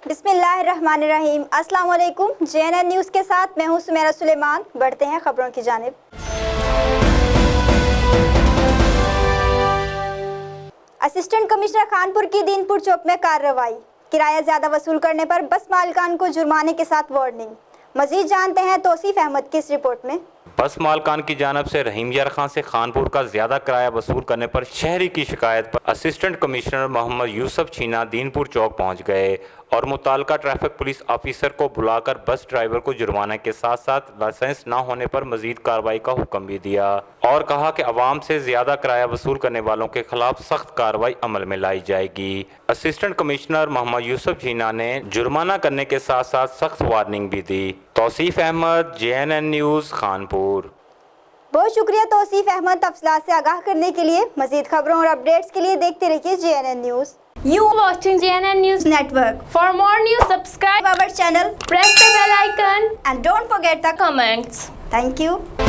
बिस्मिल्लाहिर्रहमानिर्रहीम। अस्सलाम वालेकुम। JNN न्यूज़ के साथ मैं हूं सुमेरा सुलेमान। बढ़ते हैं खबरों की जानिब। असिस्टेंट कमिश्नर खानपुर की दीनपुर चौक में कार्रवाई। किराया ज्यादा वसूल करने पर बस मालिकान को जुर्माने के साथ वार्निंग। मजीद जानते हैं तौसीफ अहमद की इस रिपोर्ट में। बस मालकान की जानब से रहीम यार खान से खानपुर का ज्यादा किराया वसूल करने पर शहरी की शिकायत पर असिस्टेंट कमिश्नर मोहम्मद यूसुफ छीना दीनपुर चौक पहुंच गए और मुताल्लिका ट्रैफिक पुलिस ऑफिसर को बुलाकर बस ड्राइवर को जुर्माने के साथ साथ लाइसेंस न होने पर मजीद कार्रवाई का हुक्म भी दिया और कहा कि अवाम से ज्यादा किराया वसूल करने वालों के खिलाफ सख्त कार्रवाई अमल में लाई जाएगी। असिस्टेंट कमिश्नर मोहम्मद यूसुफ छीना ने जुर्माना करने के साथ साथ सख्त वार्निंग भी दी। Tauseef Ahmed, JNN news, Khanpur. बहुत शुक्रिया तौसीफ अहमद तफसीलात से आगाह करने के लिए। मजीद खबरों और अपडेट्स के लिए देखते रहिए JNN news. You watching JNN News Network. For more news, subscribe our channel, press the bell icon and don't forget the comments. Thank you.